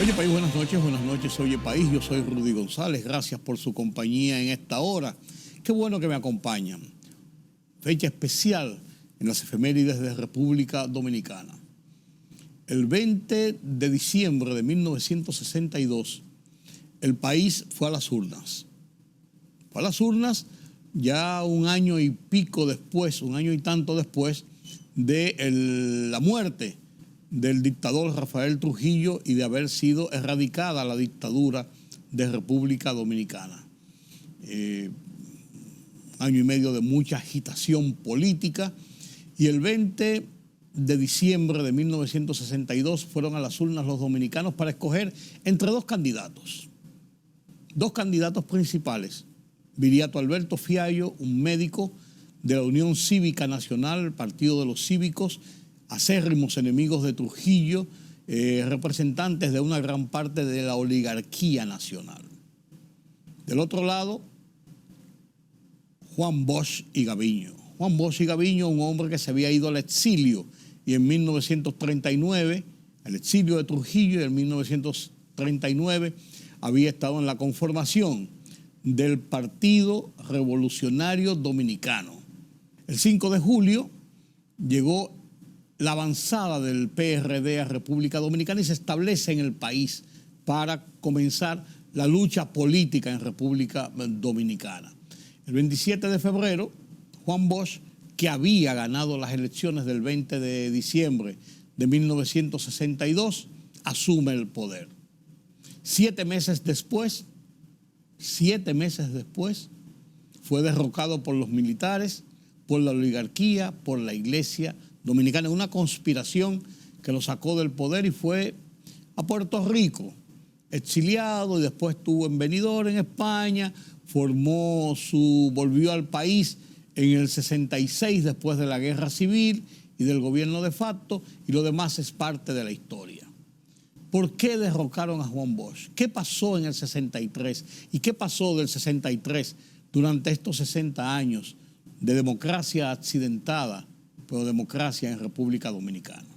Oye País, buenas noches, Oye País, yo soy Rudy González, gracias por su compañía en esta hora. Qué bueno que me acompañan. Fecha especial en las efemérides de República Dominicana. El 20 de diciembre de 1962, el país fue a las urnas. Fue a las urnas ya un año y pico después, un año y tanto después de la muerte del dictador Rafael Trujillo y de haber sido erradicada la dictadura de República Dominicana. Año y medio de mucha agitación política, y el 20 de diciembre de 1962 fueron a las urnas los dominicanos para escoger entre dos candidatos principales. Viriato Alberto Fiallo, un médico de la Unión Cívica Nacional, el Partido de los Cívicos, acérrimos enemigos de Trujillo, representantes de una gran parte de la oligarquía nacional. Del otro lado, Juan Bosch y Gaviño. Juan Bosch y Gaviño, un hombre que se había ido al exilio, y en 1939, al exilio de Trujillo, y en 1939 había estado en la conformación del Partido Revolucionario Dominicano. El 5 de julio llegó la avanzada del PRD a República Dominicana y se establece en el país para comenzar la lucha política en República Dominicana. El 27 de febrero, Juan Bosch, que había ganado las elecciones del 20 de diciembre de 1962, asume el poder. 7 meses después, fue derrocado por los militares, por la oligarquía, por la Iglesia Dominicana, en una conspiración que lo sacó del poder y fue a Puerto Rico, exiliado, y después estuvo en Benidorm, en España, volvió al país en el 66 después de la guerra civil y del gobierno de facto, y lo demás es parte de la historia. ¿Por qué derrocaron a Juan Bosch? ¿Qué pasó en el 63? ¿Y qué pasó del 63 durante estos 60 años de democracia accidentada, pero democracia en República Dominicana?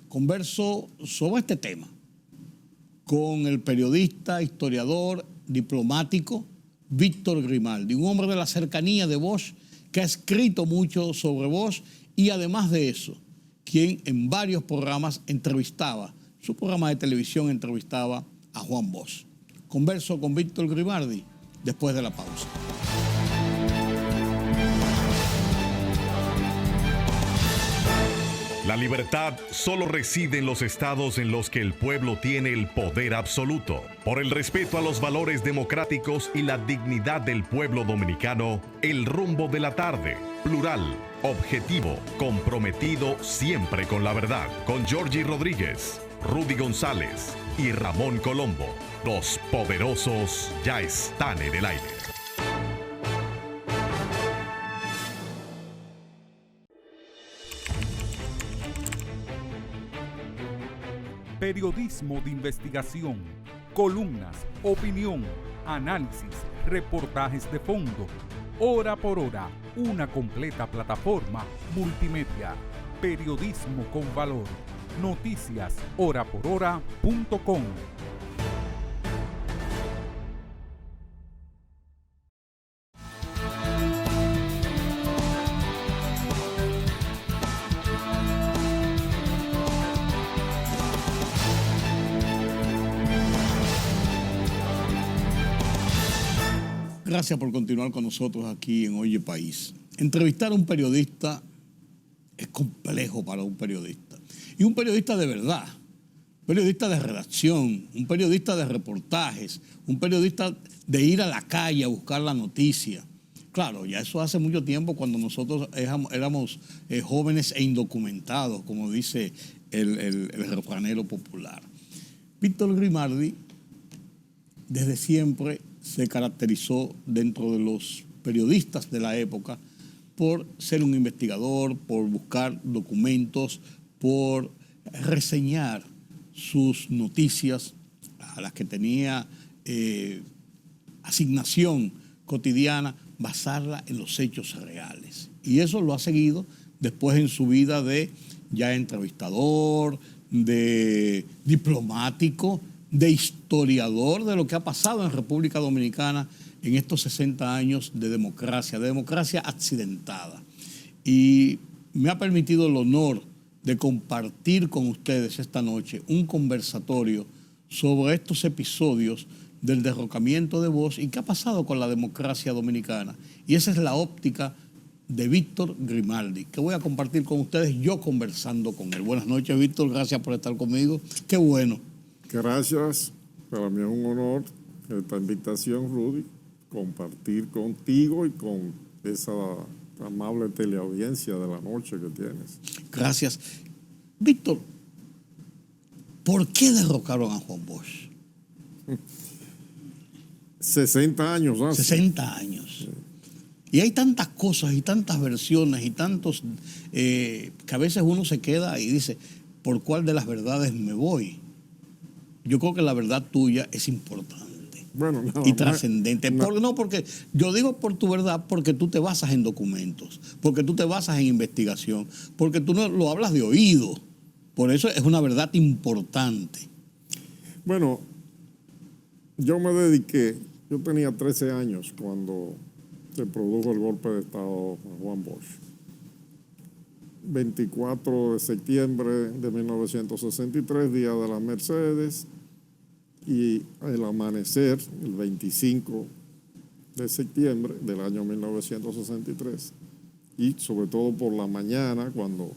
Converso sobre este tema con el periodista, historiador, diplomático Víctor Grimaldi, un hombre de la cercanía de Bosch que ha escrito mucho sobre Bosch y además de eso, quien en varios programas su programa de televisión entrevistaba a Juan Bosch. Converso con Víctor Grimaldi después de la pausa. La libertad solo reside en los estados en los que el pueblo tiene el poder absoluto. Por el respeto a los valores democráticos y la dignidad del pueblo dominicano, El Rumbo de la Tarde, plural, objetivo, comprometido siempre con la verdad. Con Georgie Rodríguez, Rudy González y Ramón Colombo. Los poderosos ya están en el aire. Periodismo de investigación, columnas, opinión, análisis, reportajes de fondo. Hora por hora, una completa plataforma multimedia. Periodismo con valor. Noticias horaporhora.com. Gracias por continuar con nosotros aquí en Oye País. Entrevistar a un periodista es complejo para un periodista. Y un periodista de verdad, un periodista de redacción, un periodista de reportajes, un periodista de ir a la calle a buscar la noticia. Claro, ya eso hace mucho tiempo, cuando nosotros éramos jóvenes e indocumentados, como dice el refranero popular. Víctor Grimaldi, desde siempre, se caracterizó dentro de los periodistas de la época por ser un investigador, por buscar documentos, por reseñar sus noticias a las que tenía asignación cotidiana, basarla en los hechos reales. Y eso lo ha seguido después en su vida de ya entrevistador, de diplomático, de historiador de lo que ha pasado en República Dominicana en estos 60 años de democracia accidentada. Y me ha permitido el honor de compartir con ustedes esta noche un conversatorio sobre estos episodios del derrocamiento de Bosch y qué ha pasado con la democracia dominicana. Y esa es la óptica de Víctor Grimaldi, que voy a compartir con ustedes yo conversando con él. Buenas noches, Víctor, gracias por estar conmigo. Qué bueno. Gracias, para mí es un honor esta invitación, Rudy, compartir contigo y con esa amable teleaudiencia de la noche que tienes. Gracias. Víctor, ¿por qué derrocaron a Juan Bosch? 60 años hace. 60 años. Sí. Y hay tantas cosas y tantas versiones y tantos que a veces uno se queda y dice, ¿por cuál de las verdades me voy? Yo creo que la verdad tuya es importante, bueno, y trascendente. No, porque yo digo por tu verdad porque tú te basas en documentos, porque tú te basas en investigación, porque tú no lo hablas de oído. Por eso es una verdad importante. Bueno, yo tenía 13 años cuando se produjo el golpe de Estado a Juan Bosch. 24 de septiembre de 1963, Día de las Mercedes, y el amanecer, el 25 de septiembre del año 1963, y sobre todo por la mañana, cuando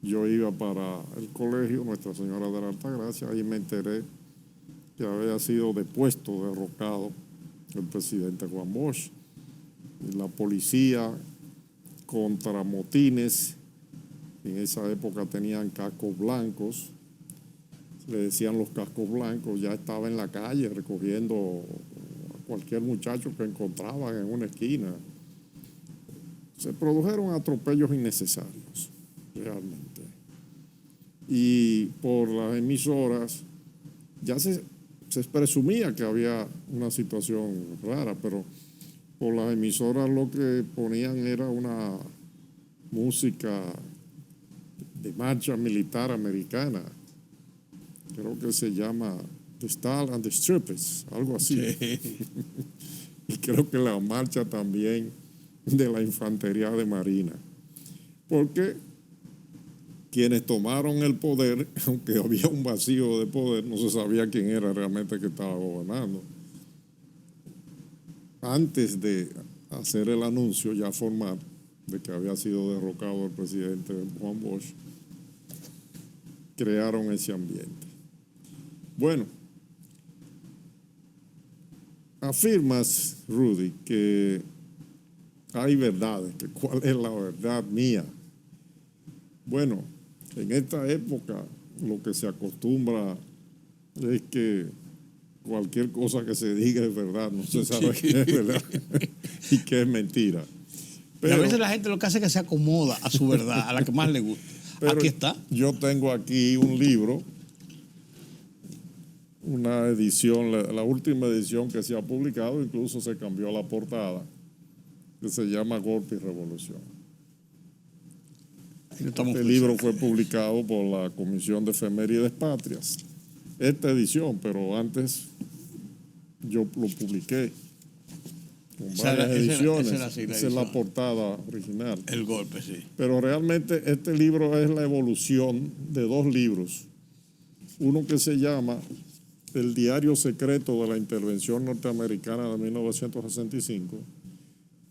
yo iba para el colegio Nuestra Señora de la Altagracia, ahí me enteré que había sido depuesto, derrocado el presidente Juan Bosch. Y la policía, contra motines, en esa época tenían cascos blancos, le decían los cascos blancos, ya estaba en la calle recogiendo a cualquier muchacho que encontraban en una esquina. Se produjeron atropellos innecesarios, realmente. Y por las emisoras, ya se presumía que había una situación rara, pero por las emisoras lo que ponían era una música de marcha militar americana, creo que se llama The Star and the Stripes, algo así. Sí. Y creo que la marcha también de la Infantería de Marina. Porque quienes tomaron el poder, aunque había un vacío de poder, no se sabía quién era realmente que estaba gobernando. Antes de hacer el anuncio ya formal de que había sido derrocado el presidente Juan Bosch, crearon ese ambiente. Bueno, afirmas, Rudy, que hay verdades, que cuál es la verdad mía. Bueno, en esta época lo que se acostumbra es que cualquier cosa que se diga es verdad, no se sabe qué es verdad y qué es mentira. Pero, y a veces la gente lo que hace es que se acomoda a su verdad, a la que más le gusta. Aquí está. Yo tengo aquí un libro, una edición, la última edición que se ha publicado, incluso se cambió la portada, que se llama Golpe y Revolución. Este libro fue publicado por la Comisión de Efemérides Patrias. Esta edición, pero antes yo lo publiqué con varias ediciones. Esa es la portada original. El golpe, sí. Pero realmente este libro es la evolución de dos libros. Uno que se llama El Diario Secreto de la Intervención Norteamericana de 1965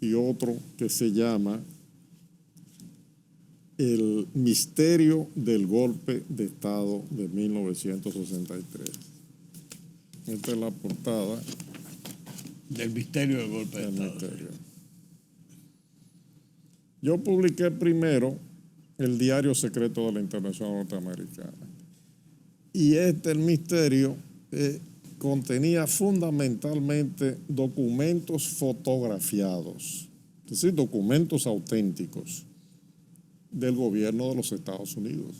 y otro que se llama El Misterio del Golpe de Estado de 1963. Esta es la portada. Del misterio del golpe de Estado. Misterio. Yo publiqué primero El Diario Secreto de la Intervención Norteamericana. Y el misterio contenía fundamentalmente documentos fotografiados, es decir, documentos auténticos del gobierno de los Estados Unidos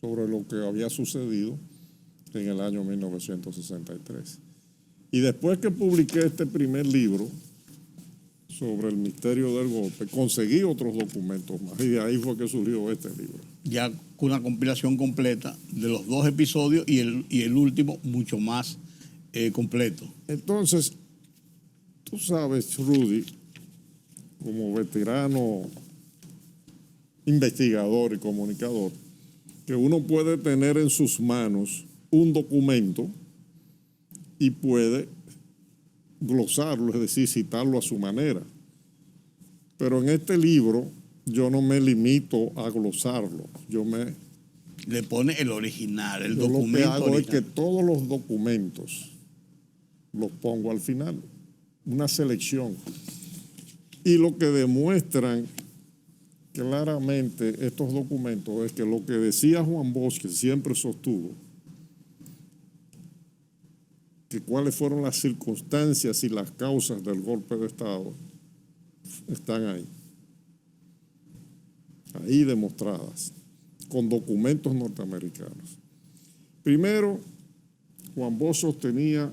sobre lo que había sucedido en el año 1963. Y después que publiqué este primer libro sobre el misterio del golpe, conseguí otros documentos más y de ahí fue que surgió este libro. ya con una compilación completa de los 2 episodios y el último mucho más completo. Entonces, tú sabes, Rudy, como veterano investigador y comunicador, que uno puede tener en sus manos un documento y puede glosarlo, es decir, citarlo a su manera. Pero en este libro yo no me limito a glosarlo, Le pone el original, el yo documento lo que hago original. es que todos los documentos los pongo al final, una selección. Y lo que demuestran claramente estos documentos es que lo que decía Juan Bosch, que siempre sostuvo, que cuáles fueron las circunstancias y las causas del golpe de Estado, están ahí demostradas, con documentos norteamericanos. Primero, Juan Bosch sostenía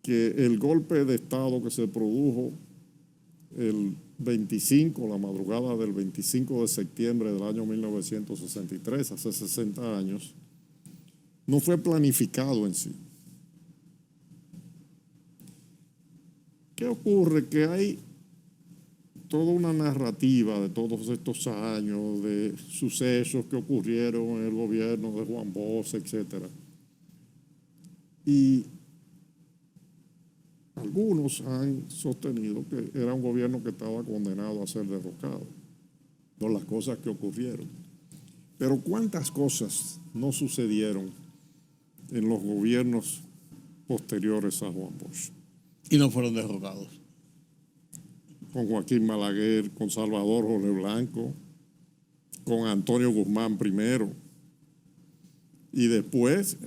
que el golpe de Estado que se produjo el 25, la madrugada del 25 de septiembre del año 1963, hace 60 años, no fue planificado en sí. ¿Qué ocurre? Que hay toda una narrativa de todos estos años, de sucesos que ocurrieron en el gobierno de Juan Bosch, etc. Y algunos han sostenido que era un gobierno que estaba condenado a ser derrocado por las cosas que ocurrieron. Pero ¿cuántas cosas no sucedieron en los gobiernos posteriores a Juan Bosch? Y no fueron derrocados. Con Joaquín Balaguer, con Salvador Jorge Blanco, con Antonio Guzmán primero. Y después,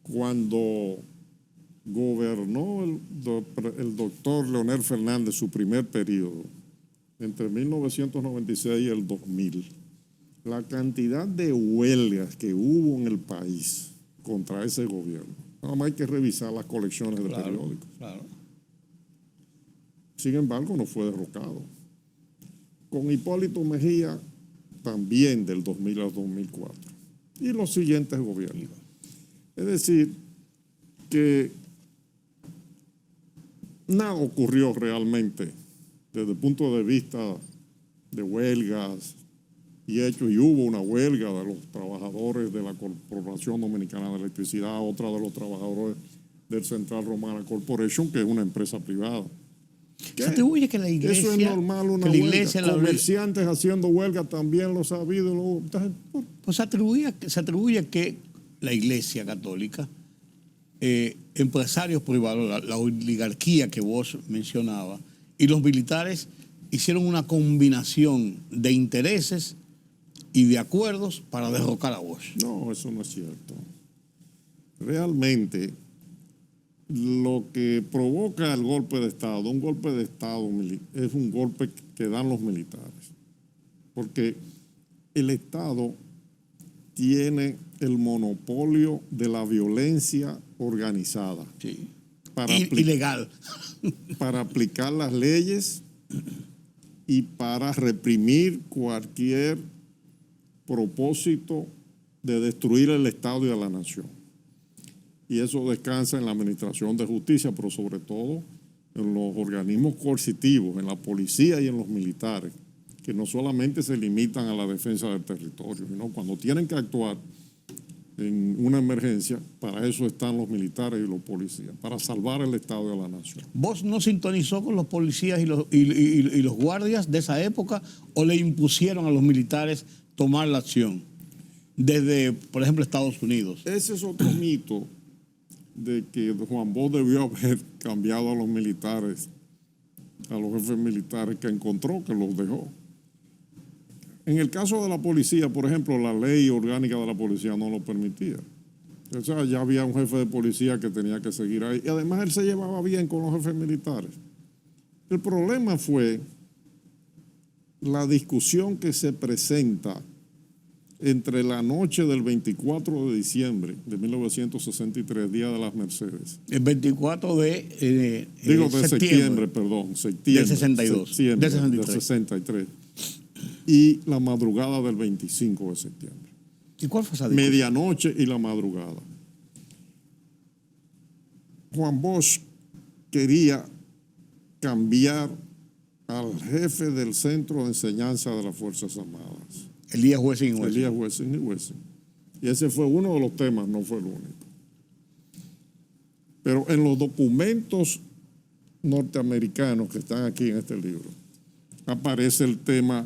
cuando gobernó el doctor Leonel Fernández su primer periodo, entre 1996 y el 2000, la cantidad de huelgas que hubo en el país contra ese gobierno, nada más hay que revisar las colecciones de periódicos. Claro. Sin embargo, no fue derrocado. Con Hipólito Mejía, también del 2000 al 2004. Y los siguientes gobiernos. Es decir, que nada ocurrió realmente desde el punto de vista de huelgas y hechos. Y hubo una huelga de los trabajadores de la Corporación Dominicana de Electricidad, otra de los trabajadores del Central Romana Corporation, que es una empresa privada. Se atribuye que la iglesia... Eso es normal, una que la huelga. iglesia, Comerciantes haciendo huelga también lo sabido. Pues se atribuye que la iglesia católica, empresarios privados, la oligarquía que vos mencionabas, y los militares hicieron una combinación de intereses y de acuerdos para derrocar a Bosch. No, eso no es cierto. Realmente, lo que provoca el golpe de Estado, un golpe de Estado es un golpe que dan los militares. Porque el Estado tiene el monopolio de la violencia organizada. Sí. Ilegal. Para aplicar las leyes y para reprimir cualquier propósito de destruir el Estado y a la nación. Y eso descansa en la administración de justicia, pero sobre todo en los organismos coercitivos, en la policía y en los militares, que no solamente se limitan a la defensa del territorio, sino cuando tienen que actuar en una emergencia, para eso están los militares y los policías, para salvar el Estado y a la nación. ¿Vos no sintonizó con los policías y los guardias de esa época o le impusieron a los militares tomar la acción desde, por ejemplo, Estados Unidos? Ese es otro mito de que Juan Bosch debió haber cambiado a los militares, a los jefes militares que encontró, que los dejó. En el caso de la policía, por ejemplo, la ley orgánica de la policía no lo permitía. O sea, ya había un jefe de policía que tenía que seguir ahí. Y además él se llevaba bien con los jefes militares. El problema fue la discusión que se presenta entre la noche del 24 de diciembre de 1963, Día de las Mercedes. El 24 de septiembre, perdón. Septiembre, del 62. Septiembre, del 63. Del 63. y la madrugada del 25 de septiembre. ¿Y cuál fue esa discusión? Medianoche y la madrugada. Juan Bosch quería cambiar al jefe del Centro de Enseñanza de las Fuerzas Armadas. Elías Wessing. Elías Wessing. Y ese fue uno de los temas, no fue el único. Pero en los documentos norteamericanos que están aquí en este libro, aparece el tema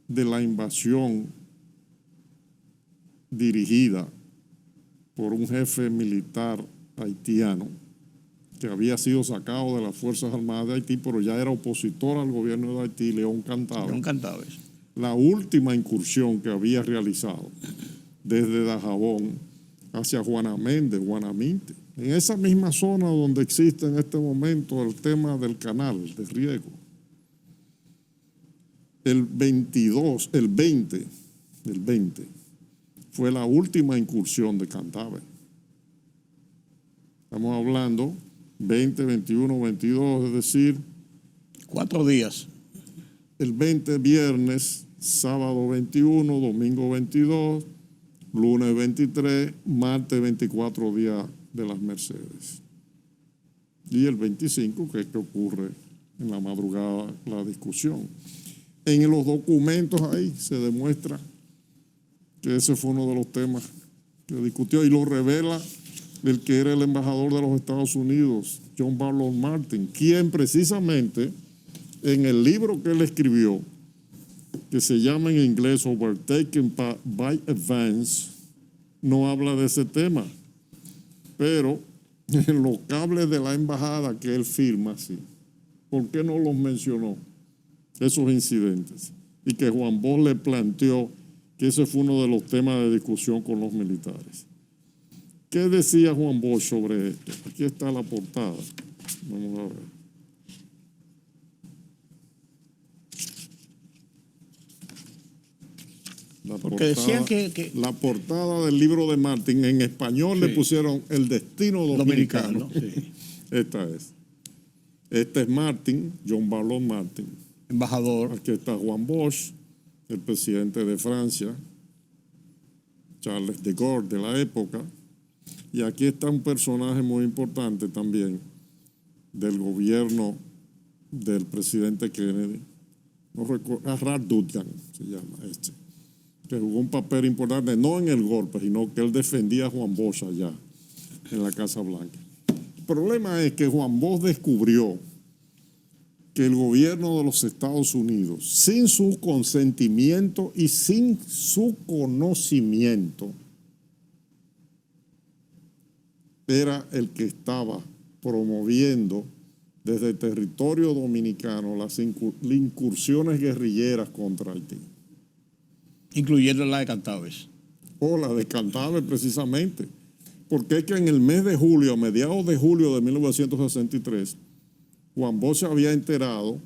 de la invasión dirigida por un jefe militar haitiano que había sido sacado de las Fuerzas Armadas de Haití, pero ya era opositor al gobierno de Haití, León Cantabe. León Cantabe. La última incursión que había realizado desde Dajabón hacia Juana Méndez, Guanaminte, en esa misma zona donde existe en este momento el tema del canal de riego. El 20 fue la última incursión de Cantabe. Estamos hablando 20, 21, 22, es decir, 4 días. El 20 viernes, sábado 21, domingo 22, lunes 23, martes 24 días de las Mercedes. Y el 25, que es que ocurre en la madrugada la discusión. En los documentos ahí se demuestra que ese fue uno de los temas que discutió y lo revela el que era el embajador de los Estados Unidos, John Barlow Martin, quien precisamente en el libro que él escribió, que se llama en inglés Overtaken by Advance, no habla de ese tema, pero en los cables de la embajada que él firma, sí. ¿Por qué no los mencionó esos incidentes? Y que Juan Bosch le planteó que ese fue uno de los temas de discusión con los militares. ¿Qué decía Juan Bosch sobre esto? Aquí está la portada. Vamos a ver. La portada del libro de Martin, en español sí. Le pusieron El destino dominicano. Sí. Esta es. Este es Martin, John Barlow Martin. Embajador. Aquí está Juan Bosch, el presidente de Francia, Charles de Gaulle de la época. Y aquí está un personaje muy importante también del gobierno del presidente Kennedy. No recuerdo, Ralph Dutton se llama este, que jugó un papel importante, no en el golpe, sino que él defendía a Juan Bosch allá, en la Casa Blanca. El problema es que Juan Bosch descubrió que el gobierno de los Estados Unidos, sin su consentimiento y sin su conocimiento, era el que estaba promoviendo desde el territorio dominicano las incursiones guerrilleras contra Haití. Incluyendo la de Cantabes. O la de Cantabes, precisamente. Porque es que en el mes de julio, a mediados de julio de 1963, Juan Bosch se había enterado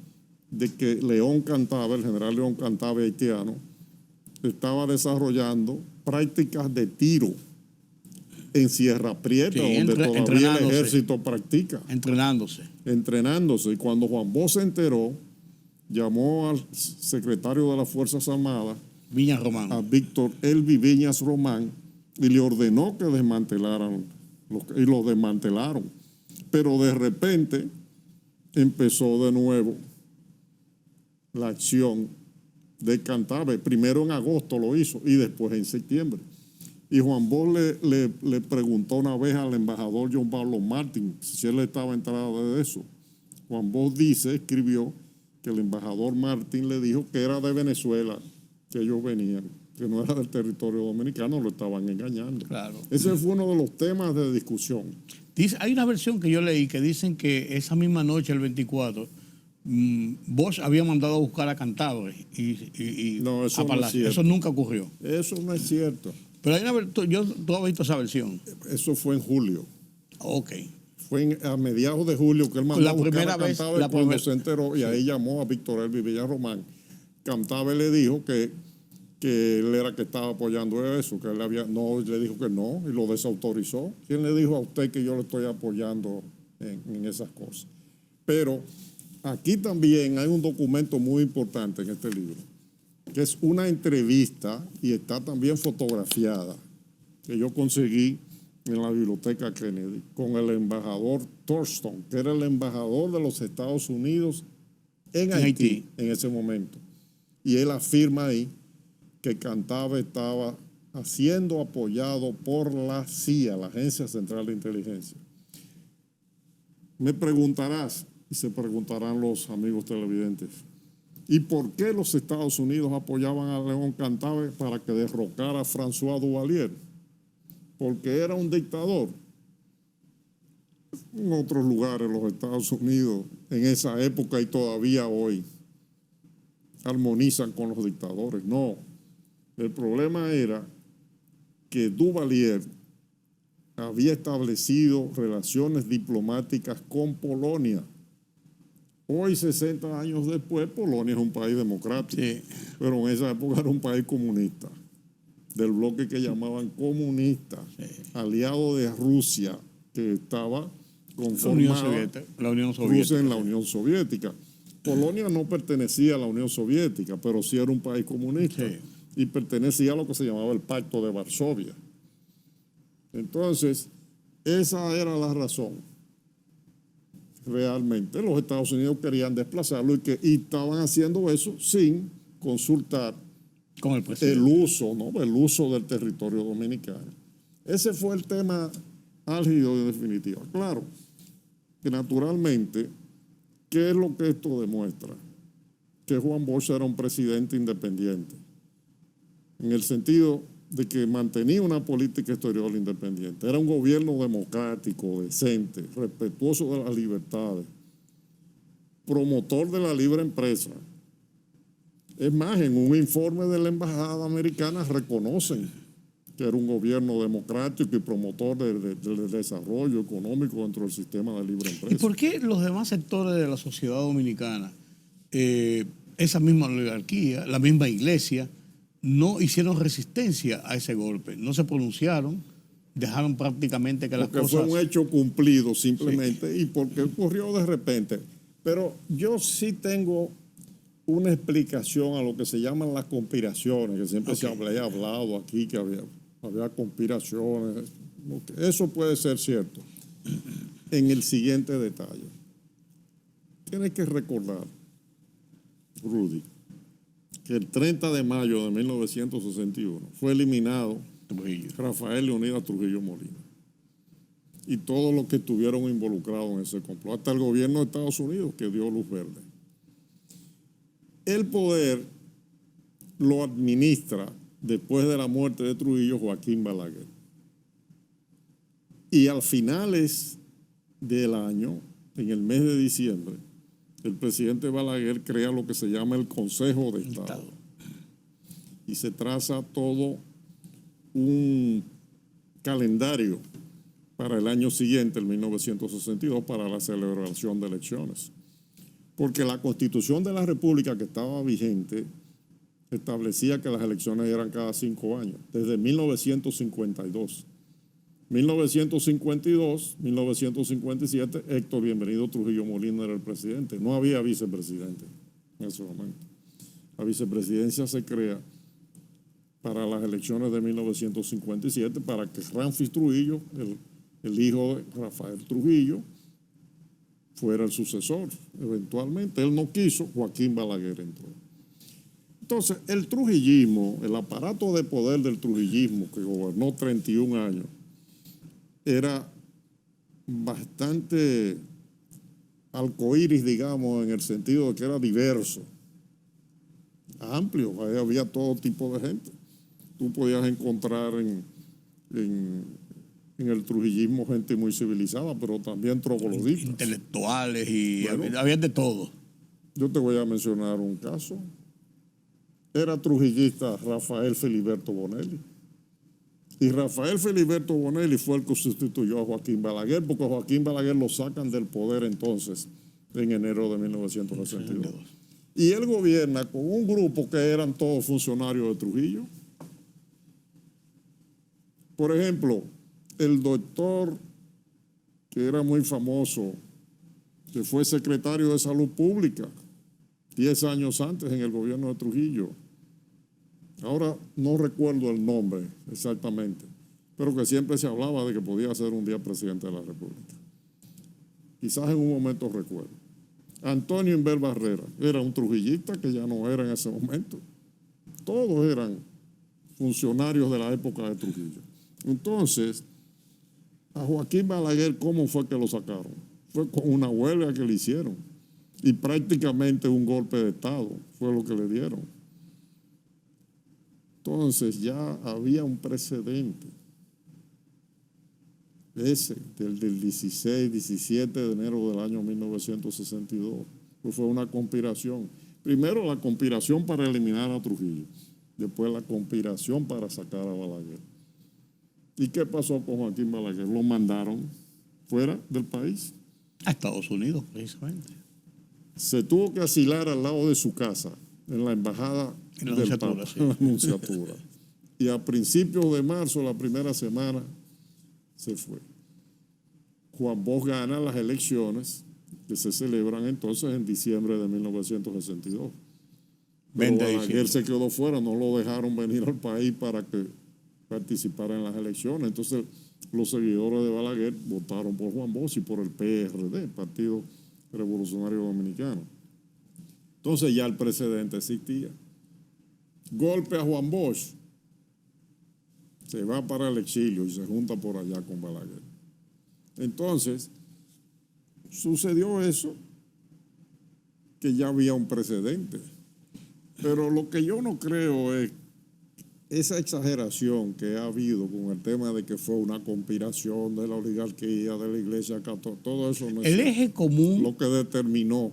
de que León Cantabe, el general León Cantabe haitiano, estaba desarrollando prácticas de tiro en Sierra Prieta, sí, donde todavía el ejército practica. Entrenándose. Y cuando Juan Bosch se enteró, llamó al secretario de las Fuerzas Armadas, Viñas Román, a Víctor Elvi Viñas Román, y le ordenó que desmantelaran, y lo desmantelaron. Pero de repente empezó de nuevo la acción de Cantabe. Primero en agosto lo hizo y después en septiembre. Y Juan Bosch le preguntó una vez al embajador John Barlow Martin si él estaba enterado de eso. Juan Bosch escribió que el embajador Martin le dijo que era de Venezuela, que ellos venían, que no era del territorio dominicano, lo estaban engañando. Claro. Ese fue uno de los temas de discusión. Hay una versión que yo leí que dicen que esa misma noche, el 24, Bosch había mandado a buscar a Cantabe y no, eso a Palacio. No es eso nunca ocurrió. Eso no es cierto. Pero hay tú has visto esa versión. Eso fue en julio. Ok. Fue a mediados de julio que él mandó a buscar a Cantabe cuando se enteró, y ahí llamó a Víctor Elvi Viñas Román. Cantabe le dijo que él era que estaba apoyando eso, que él le dijo que no, y lo desautorizó. ¿Quién le dijo a usted que yo le estoy apoyando en esas cosas? Pero aquí también hay un documento muy importante en este libro, que es una entrevista y está también fotografiada, que yo conseguí en la Biblioteca Kennedy, con el embajador Thurston, que era el embajador de los Estados Unidos en Haití en ese momento. Y él afirma ahí que Cantave estaba siendo apoyado por la CIA, la Agencia Central de Inteligencia. Me preguntarás, y se preguntarán los amigos televidentes, ¿y por qué los Estados Unidos apoyaban a León Cantave para que derrocara a François Duvalier? Porque era un dictador. En otros lugares, los Estados Unidos, en esa época y todavía hoy, armonizan con los dictadores. No, el problema era que Duvalier había establecido relaciones diplomáticas con Polonia. Hoy, 60 años después, Polonia es un país democrático, sí, pero en esa época era un país comunista, del bloque que llamaban comunista, sí, aliado de Rusia, que estaba conformada la Unión Soviética. Rusia en la Unión Soviética. Polonia no pertenecía a la Unión Soviética, pero sí era un país comunista, sí, y pertenecía a lo que se llamaba el Pacto de Varsovia. Entonces, esa era la razón. Realmente los Estados Unidos querían desplazarlo y estaban haciendo eso sin consultar con el presidente, el uso del territorio dominicano. Ese fue el tema álgido en definitiva. Claro, que naturalmente, ¿qué es lo que esto demuestra? Que Juan Bosch era un presidente independiente, en el sentido de que mantenía una política exterior independiente. Era un gobierno democrático, decente, respetuoso de las libertades, promotor de la libre empresa. Es más, en un informe de la Embajada Americana reconocen que era un gobierno democrático y promotor del desarrollo económico dentro del sistema de libre empresa. ¿Y por qué los demás sectores de la sociedad dominicana, esa misma oligarquía, la misma iglesia, no hicieron resistencia a ese golpe? No se pronunciaron, dejaron prácticamente que las cosas... Porque fue un hecho cumplido simplemente, sí, y porque ocurrió de repente. Pero yo sí tengo una explicación a lo que se llaman las conspiraciones, que siempre se había hablado aquí, que había conspiraciones. Eso puede ser cierto. En el siguiente detalle. Tienes que recordar, Rudy, que el 30 de mayo de 1961 fue eliminado Rafael Leonidas Trujillo Molina y todos los que estuvieron involucrados en ese complot, hasta el gobierno de Estados Unidos, que dio luz verde. El poder lo administra, después de la muerte de Trujillo, Joaquín Balaguer. Y al finales del año, en el mes de diciembre, el presidente Balaguer crea lo que se llama el Consejo de Estado. Y se traza todo un calendario para el año siguiente, el 1962, para la celebración de elecciones. Porque la Constitución de la República, que estaba vigente, establecía que las elecciones eran cada 5 años, desde 1952. 1952, 1957, Héctor Bienvenido Trujillo Molina era el presidente. No había vicepresidente en ese momento. La vicepresidencia se crea para las elecciones de 1957 para que Ramfis Trujillo, el hijo de Rafael Trujillo, fuera el sucesor. Eventualmente, él no quiso, Joaquín Balaguer entró. Entonces, el trujillismo, el aparato de poder del trujillismo, que gobernó 31 años, era bastante arcoíris, digamos, en el sentido de que era diverso, amplio, ahí había todo tipo de gente. Tú podías encontrar en el trujillismo gente muy civilizada, pero también trogloditas. Intelectuales y bueno, había de todo. Yo te voy a mencionar un caso. Era trujillista Rafael Filiberto Bonelli. Y Rafael Filiberto Bonelli fue el que sustituyó a Joaquín Balaguer, porque Joaquín Balaguer lo sacan del poder entonces, en enero de 1962. Y él gobierna con un grupo que eran todos funcionarios de Trujillo. Por ejemplo, el doctor, que era muy famoso, que fue secretario de Salud Pública 10 años antes en el gobierno de Trujillo, Ahora no recuerdo el nombre exactamente, pero que siempre se hablaba de que podía ser un día presidente de la República. Quizás en un momento recuerdo. Antonio Inver Barrera era un trujillista que ya no era en ese momento. Todos eran funcionarios de la época de Trujillo. Entonces, a Joaquín Balaguer, ¿cómo fue que lo sacaron? Fue con una huelga que le hicieron y prácticamente un golpe de Estado fue lo que le dieron. Entonces ya había un precedente. Ese, del 16, 17 de enero del año 1962, pues fue una conspiración. Primero la conspiración para eliminar a Trujillo, después la conspiración para sacar a Balaguer. ¿Y qué pasó con Joaquín Balaguer? Lo mandaron fuera del país. A Estados Unidos, precisamente. Se tuvo que asilar al lado de su casa, en la embajada del Papa, sí. en la Nunciatura. Y a principios de marzo, la primera semana, se fue. Juan Bosch gana las elecciones que se celebran entonces en diciembre de 1962. Pero Balaguer se quedó fuera, no lo dejaron venir al país para que participara en las elecciones. Entonces los seguidores de Balaguer votaron por Juan Bosch y por el PRD, Partido Revolucionario Dominicano. Entonces ya el precedente existía. Golpe a Juan Bosch, se va para el exilio y se junta por allá con Balaguer. Entonces, sucedió eso, que ya había un precedente. Pero lo que yo no creo es esa exageración que ha habido con el tema de que fue una conspiración de la oligarquía, de la Iglesia Católica, todo eso no es el eje común, lo que determinó.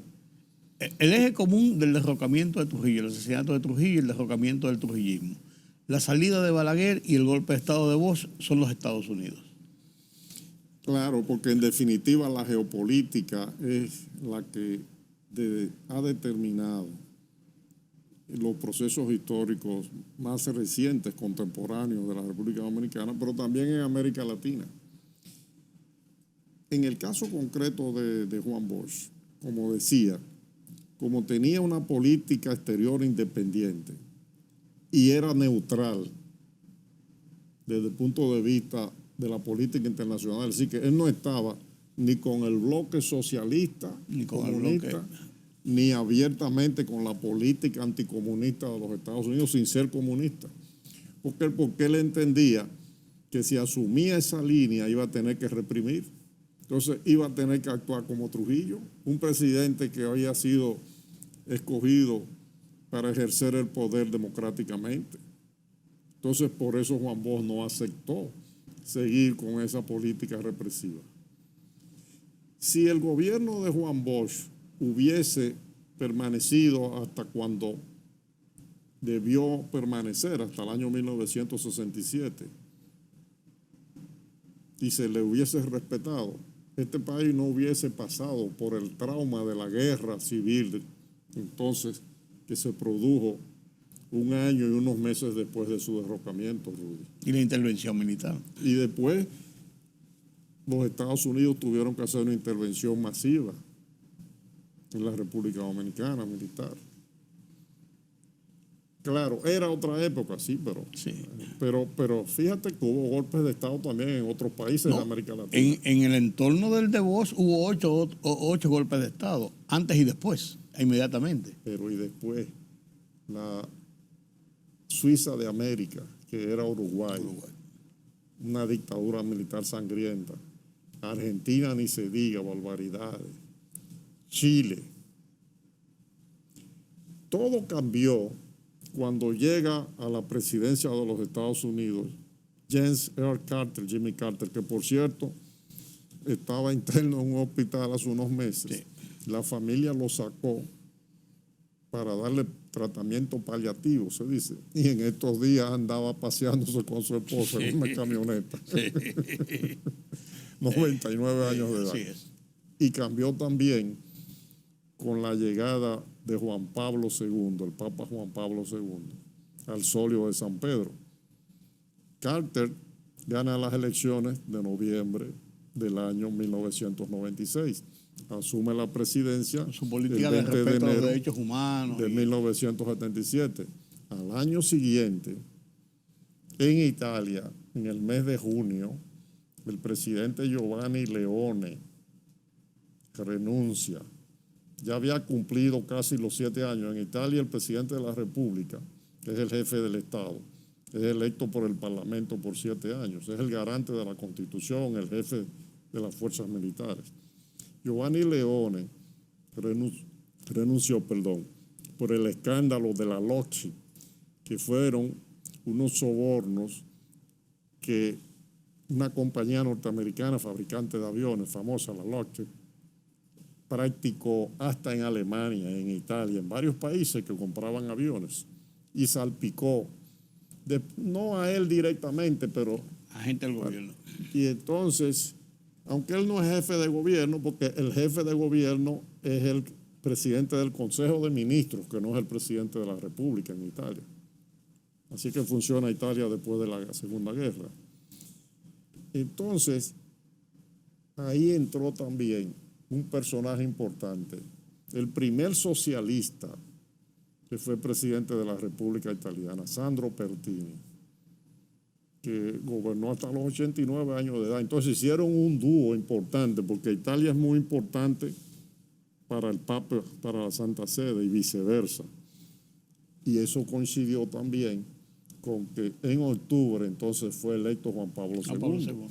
El eje común del derrocamiento de Trujillo, el asesinato de Trujillo y el derrocamiento del trujillismo, la salida de Balaguer y el golpe de Estado de Bosch son los Estados Unidos. Claro, porque en definitiva la geopolítica es la que ha determinado los procesos históricos más recientes, contemporáneos de la República Dominicana, pero también en América Latina. En el caso concreto de Juan Bosch, como decía, como tenía una política exterior independiente y era neutral desde el punto de vista de la política internacional, así que él no estaba ni con el bloque socialista, ni con comunista, el bloque, ni abiertamente con la política anticomunista de los Estados Unidos sin ser comunista. Porque él entendía que si asumía esa línea iba a tener que reprimir. Entonces iba a tener que actuar como Trujillo, un presidente que había sido escogido para ejercer el poder democráticamente. Entonces por eso Juan Bosch no aceptó seguir con esa política represiva. Si el gobierno de Juan Bosch hubiese permanecido hasta cuando debió permanecer, hasta el año 1967, y se le hubiese respetado, este país no hubiese pasado por el trauma de la guerra civil, entonces, que se produjo un año y unos meses después de su derrocamiento, Rudy. Y la intervención militar. Y después los Estados Unidos tuvieron que hacer una intervención masiva en la República Dominicana, militar. Claro, era otra época, sí, pero fíjate que hubo golpes de Estado también en otros países de América Latina. En el entorno del de Bosch hubo ocho golpes de Estado, antes y después, inmediatamente. Pero y después, la Suiza de América, que era Uruguay, una dictadura militar sangrienta. Argentina ni se diga, barbaridades. Chile. Todo cambió cuando llega a la presidencia de los Estados Unidos James Earl Carter, Jimmy Carter, que por cierto estaba interno en un hospital hace unos meses. Sí. La familia lo sacó para darle tratamiento paliativo, se dice. Y en estos días andaba paseándose con su esposa en una camioneta. Sí. 99 años de edad. Sí es. Y cambió también con la llegada de Juan Pablo II, el Papa Juan Pablo II, al solio de San Pedro. Carter gana las elecciones de noviembre del año 1996. Asume la presidencia su política de respeto a los derechos humanos de 1977. al año siguiente, en Italia, en el mes de junio, el presidente Giovanni Leone renuncia. Ya había cumplido casi los 7 años. En Italia, el presidente de la República, que es el jefe del Estado, es electo por el Parlamento por 7 años. Es el garante de la Constitución, el jefe de las fuerzas militares. Giovanni Leone renunció por el escándalo de la Lockheed, que fueron unos sobornos que una compañía norteamericana fabricante de aviones, famosa, la Lockheed, practicó hasta en Alemania, en Italia, en varios países que compraban aviones, y salpicó, no a él directamente, pero a gente del gobierno. Y entonces, aunque él no es jefe de gobierno, porque el jefe de gobierno es el presidente del Consejo de Ministros, que no es el presidente de la República en Italia. Así que funciona Italia después de la Segunda Guerra. Entonces, ahí entró también un personaje importante, el primer socialista que fue presidente de la República Italiana, Sandro Pertini, que gobernó hasta los 89 años de edad. Entonces hicieron un dúo importante, porque Italia es muy importante para el Papa, para la Santa Sede y viceversa. Y eso coincidió también con que en octubre entonces fue electo Juan Pablo II,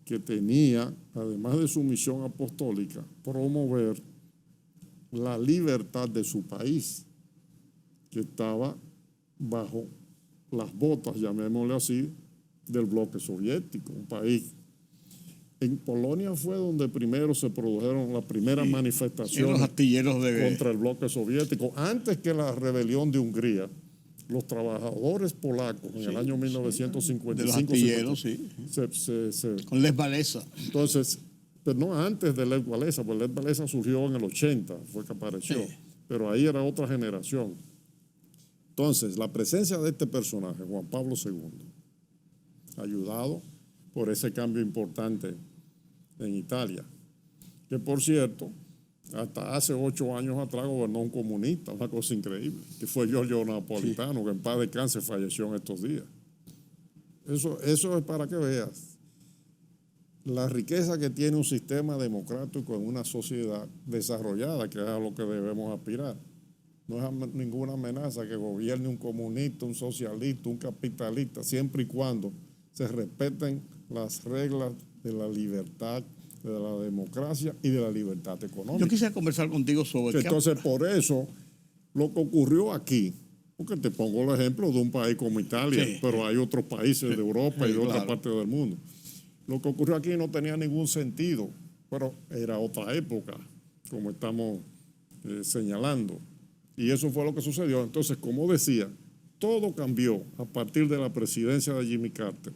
que tenía, además de su misión apostólica, promover la libertad de su país, que estaba bajo las botas, llamémosle así, del bloque soviético, un país. En Polonia fue donde primero se produjeron las primeras manifestaciones contra el bloque soviético. Antes que la rebelión de Hungría, los trabajadores polacos en el año 1955 de los astilleros, con Lech Walesa. Entonces, pero no antes de Lech Walesa, porque Lech Walesa surgió en el 80, fue que apareció, pero ahí era otra generación. Entonces, la presencia de este personaje, Juan Pablo II, ayudado por ese cambio importante en Italia, que por cierto, hasta hace 8 años atrás gobernó un comunista, una cosa increíble, que fue Giorgio Napolitano, que en paz descanse falleció en estos días. Eso es para que veas la riqueza que tiene un sistema democrático en una sociedad desarrollada, que es a lo que debemos aspirar. No es ninguna amenaza que gobierne un comunista, un socialista, un capitalista, siempre y cuando se respeten las reglas de la libertad, de la democracia y de la libertad económica. Yo quisiera conversar contigo sobre... Entonces, por eso, lo que ocurrió aquí, porque te pongo el ejemplo de un país como Italia, pero hay otros países de Europa y de otras partes del mundo. Lo que ocurrió aquí no tenía ningún sentido, pero era otra época, como estamos señalando. Y eso fue lo que sucedió. Entonces, como decía, todo cambió a partir de la presidencia de Jimmy Carter,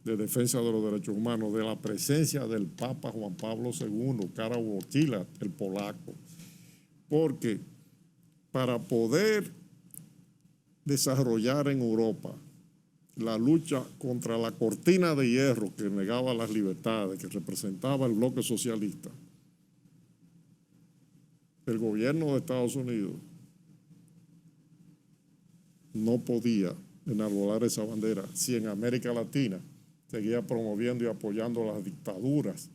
de defensa de los derechos humanos, de la presencia del Papa Juan Pablo II, Karol Wojtyła, el polaco. Porque para poder desarrollar en Europa la lucha contra la cortina de hierro que negaba las libertades, que representaba el bloque socialista, el gobierno de Estados Unidos no podía enarbolar esa bandera si en América Latina seguía promoviendo y apoyando las dictaduras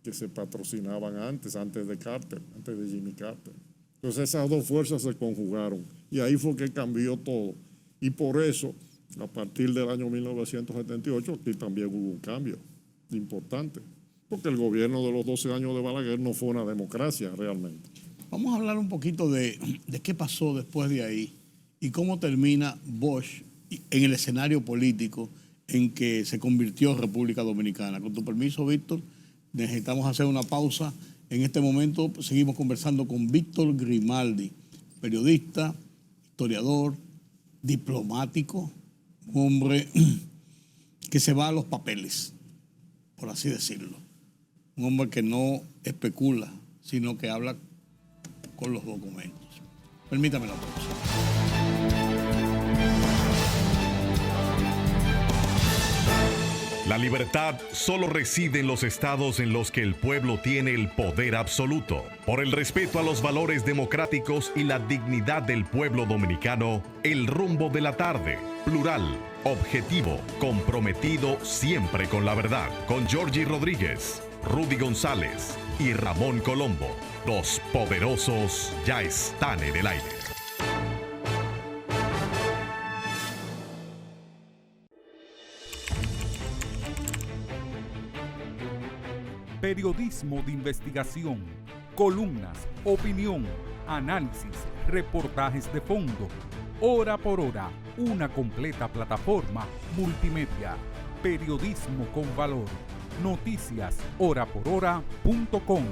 que se patrocinaban antes de Carter, antes de Jimmy Carter. Entonces esas dos fuerzas se conjugaron y ahí fue que cambió todo. Y por eso, a partir del año 1978, aquí también hubo un cambio importante, porque el gobierno de los 12 años de Balaguer no fue una democracia realmente. Vamos a hablar un poquito de qué pasó después de ahí y cómo termina Bosch en el escenario político en que se convirtió República Dominicana. Con tu permiso, Víctor, necesitamos hacer una pausa. En este momento seguimos conversando con Víctor Grimaldi, periodista, historiador, diplomático, un hombre que se va a los papeles, por así decirlo. Un hombre que no especula, sino que habla con los documentos. Permítame la pausa. La libertad solo reside en los estados en los que el pueblo tiene el poder absoluto. Por el respeto a los valores democráticos y la dignidad del pueblo dominicano, el rumbo de la tarde, plural, objetivo, comprometido siempre con la verdad. Con Georgie Rodríguez, Rudy González y Ramón Colombo. Los poderosos ya están en el aire. Periodismo de investigación, columnas, opinión, análisis, reportajes de fondo. Hora por hora, una completa plataforma multimedia. Periodismo con valor. Noticias horaporhora.com.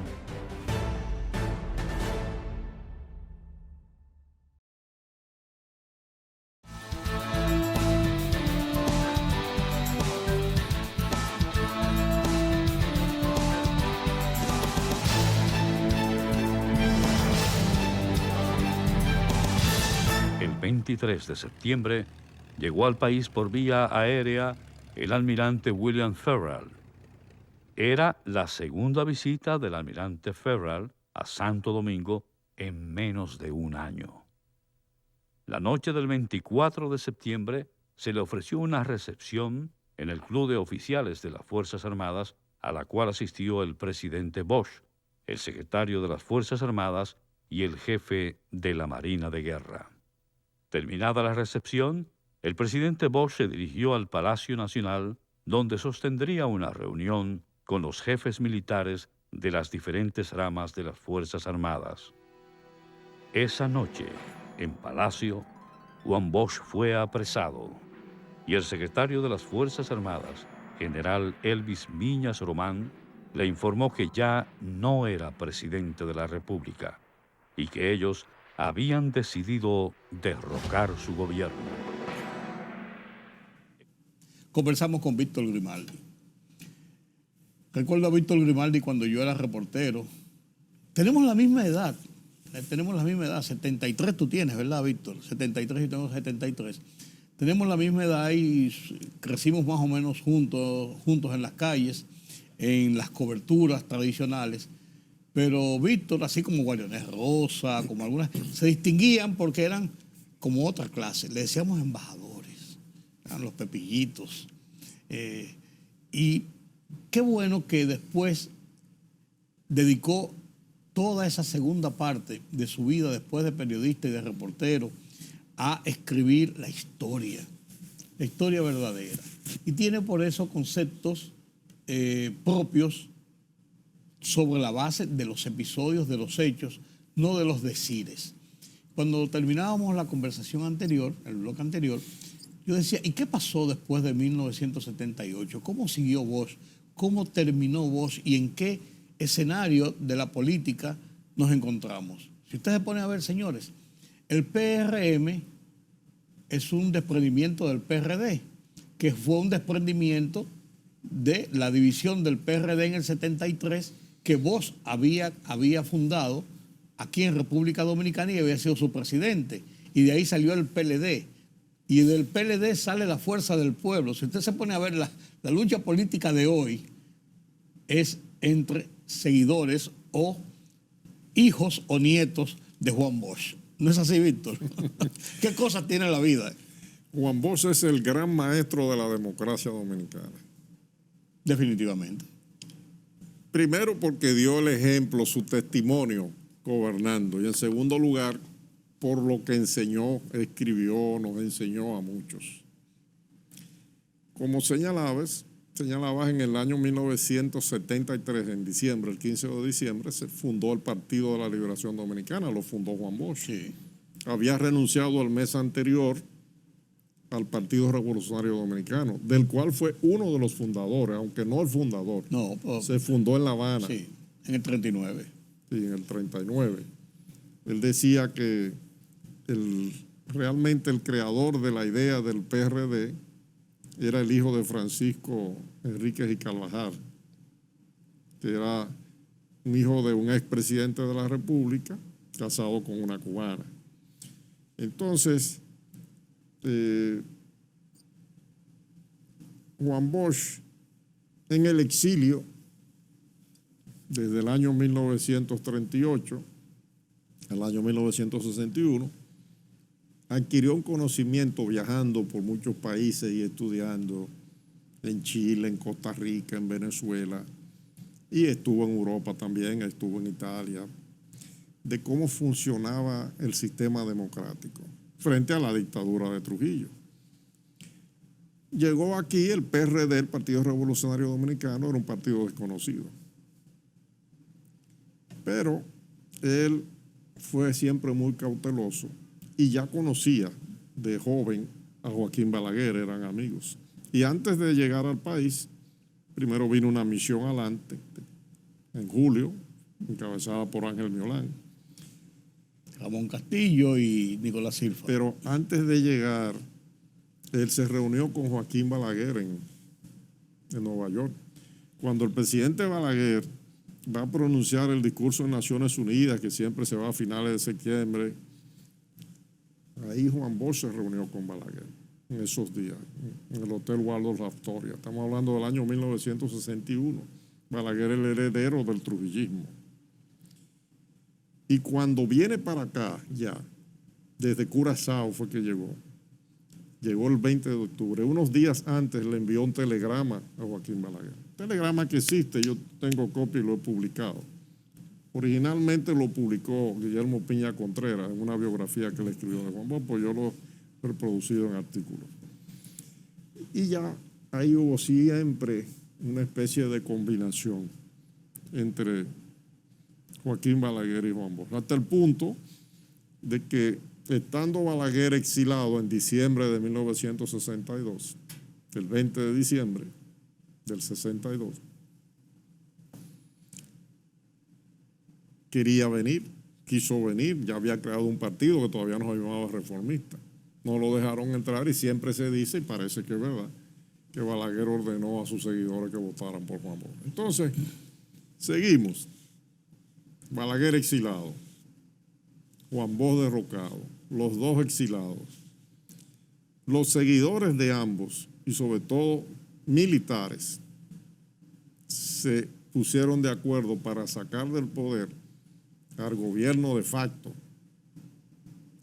El 23 de septiembre llegó al país por vía aérea el almirante William Ferrell. Era la segunda visita del almirante Ferrell a Santo Domingo en menos de un año. La noche del 24 de septiembre se le ofreció una recepción en el Club de Oficiales de las Fuerzas Armadas, a la cual asistió el presidente Bosch, el secretario de las Fuerzas Armadas y el jefe de la Marina de Guerra. Terminada la recepción, el presidente Bosch se dirigió al Palacio Nacional, donde sostendría una reunión con los jefes militares de las diferentes ramas de las Fuerzas Armadas. Esa noche, en Palacio, Juan Bosch fue apresado y el secretario de las Fuerzas Armadas, general Elvis Miñas Román, le informó que ya no era presidente de la República y que ellos habían decidido derrocar su gobierno. Conversamos con Víctor Grimaldi. Recuerdo a Víctor Grimaldi cuando yo era reportero. Tenemos la misma edad, 73 tú tienes, ¿verdad, Víctor? 73 y tengo 73. Tenemos la misma edad y crecimos más o menos juntos en las calles, en las coberturas tradicionales. Pero Víctor, así como Guariones Rosa, como algunas, se distinguían porque eran como otra clase. Le decíamos embajadores, eran los pepillitos. Y qué bueno que después dedicó toda esa segunda parte de su vida, después de periodista y de reportero, a escribir la historia verdadera. Y tiene por eso conceptos propios sobre la base de los episodios, de los hechos, no de los decires. Cuando terminábamos la conversación anterior, el bloque anterior, yo decía, ¿y qué pasó después de 1978? ¿Cómo siguió Bosch? ¿Cómo terminó Bosch? ¿Y en qué escenario de la política nos encontramos? Si ustedes se ponen a ver, señores, el PRM es un desprendimiento del PRD, que fue un desprendimiento de la división del PRD en el 73, que Bosch había fundado aquí en República Dominicana y había sido su presidente. Y de ahí salió el PLD. Y del PLD sale la Fuerza del Pueblo. Si usted se pone a ver la lucha política de hoy, es entre seguidores o hijos o nietos de Juan Bosch. ¿No es así, Víctor? ¿Qué cosas tiene la vida? Juan Bosch es el gran maestro de la democracia dominicana. Definitivamente. Primero porque dio el ejemplo, su testimonio gobernando. Y en segundo lugar, por lo que enseñó, escribió, nos enseñó a muchos. Como señalabas en el año 1973, en diciembre, el 15 de diciembre, se fundó el Partido de la Liberación Dominicana, lo fundó Juan Bosch. Sí. Había renunciado el mes anterior al Partido Revolucionario Dominicano, del cual fue uno de los fundadores, aunque no el fundador. No, se fundó en La Habana. Sí, en el 39. Sí, en el 39. Él decía que realmente el creador de la idea del PRD era el hijo de Francisco Enríquez y Carvajal, que era un hijo de un expresidente de la República casado con una cubana. Entonces, Juan Bosch en el exilio desde el año 1938 al año 1961, adquirió un conocimiento viajando por muchos países y estudiando en Chile, en Costa Rica, en Venezuela, y estuvo en Europa también, estuvo en Italia, de cómo funcionaba el sistema democrático frente a la dictadura de Trujillo. Llegó aquí el PRD, el Partido Revolucionario Dominicano, era un partido desconocido. Pero él fue siempre muy cauteloso y ya conocía de joven a Joaquín Balaguer, eran amigos. Y antes de llegar al país, primero vino una misión adelante, en julio, encabezada por Ángel Miolán. Ramón Castillo y Nicolás Silva. Pero antes de llegar, él se reunió con Joaquín Balaguer en Nueva York. Cuando el presidente Balaguer va a pronunciar el discurso en Naciones Unidas, que siempre se va a finales de septiembre, ahí Juan Bosch se reunió con Balaguer en esos días, en el Hotel Waldorf Astoria. Estamos hablando del año 1961. Balaguer es el heredero del trujillismo. Y cuando viene para acá, ya, desde Curazao fue que llegó el 20 de octubre. Unos días antes le envió un telegrama a Joaquín Balaguer. Telegrama que existe, yo tengo copia y lo he publicado. Originalmente lo publicó Guillermo Piña Contreras en una biografía que le escribió de Juan Bosch, pues yo lo he reproducido en artículos. Y ya ahí hubo siempre una especie de combinación entre Joaquín Balaguer y Juan Bosch, hasta el punto de que estando Balaguer exilado en diciembre de 1962, el 20 de diciembre del 62, quería venir, quiso venir, ya había creado un partido que todavía no se llamaba Reformista. No lo dejaron entrar y siempre se dice, y parece que es verdad, que Balaguer ordenó a sus seguidores que votaran por Juan Bosch. Entonces, seguimos. Balaguer exilado, Juan Bosch derrocado, los dos exilados. Los seguidores de ambos, y sobre todo militares, se pusieron de acuerdo para sacar del poder al gobierno de facto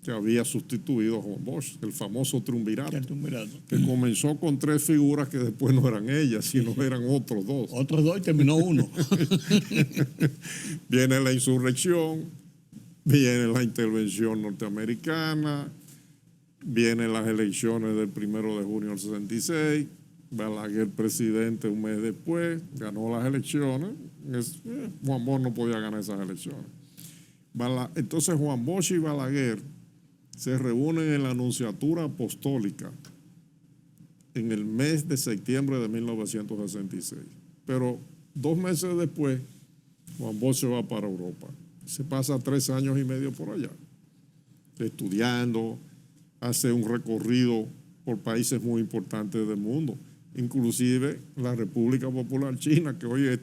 que había sustituido a Juan Bosch, el famoso triunvirato, que comenzó con 3 figuras que después no eran ellas, sino eran otros 2. Otros 2 y terminó uno. Viene la insurrección, viene la intervención norteamericana, vienen las elecciones del 1 de junio del 66, Balaguer presidente un mes después, ganó las elecciones, Juan Bosch no podía ganar esas elecciones. Entonces Juan Bosch y Balaguer se reúnen en la Anunciatura Apostólica en el mes de septiembre de 1966. Pero 2 meses después, Juan Bosch se va para Europa. Se pasa 3 años y medio por allá, estudiando, hace un recorrido por países muy importantes del mundo, inclusive la República Popular China, que hoy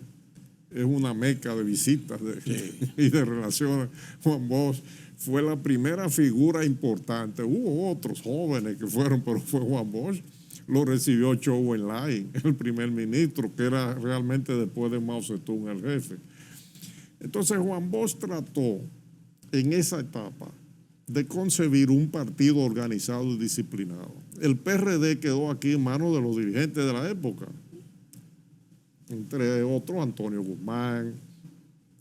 es una meca de visitas y de relaciones. Juan Bosch fue la primera figura importante. Hubo otros jóvenes que fueron, pero fue Juan Bosch. Lo recibió Zhou Enlai, el primer ministro, que era realmente después de Mao Zedong el jefe. Entonces Juan Bosch trató en esa etapa de concebir un partido organizado y disciplinado. El PRD quedó aquí en manos de los dirigentes de la época, entre otros Antonio Guzmán,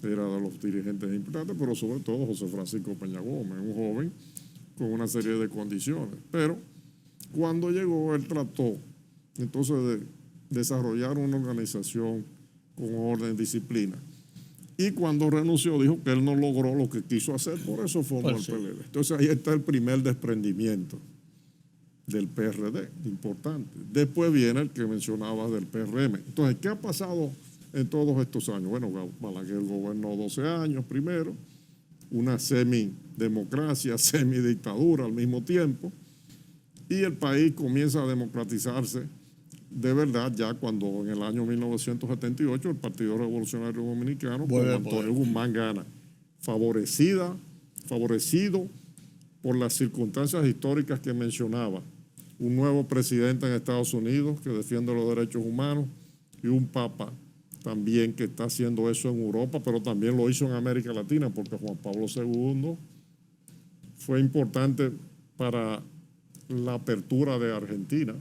era de los dirigentes importantes, pero sobre todo José Francisco Peña Gómez, un joven con una serie de condiciones. Pero cuando llegó, él trató entonces de desarrollar una organización con orden y disciplina. Y cuando renunció dijo que él no logró lo que quiso hacer, por eso formó el PLD. Entonces ahí está el primer desprendimiento del PRD, importante. Después viene el que mencionaba del PRM. Entonces, ¿qué ha pasado en todos estos años? Bueno, Balaguer gobernó 12 años primero, una semidemocracia, semidictadura al mismo tiempo, y el país comienza a democratizarse de verdad ya cuando en el año 1978 el Partido Revolucionario Dominicano, con Antonio Guzmán, gana, favorecido por las circunstancias históricas que mencionaba. Un nuevo presidente en Estados Unidos que defiende los derechos humanos, y un papa también que está haciendo eso en Europa, pero también lo hizo en América Latina, porque Juan Pablo II fue importante para la apertura de Argentina.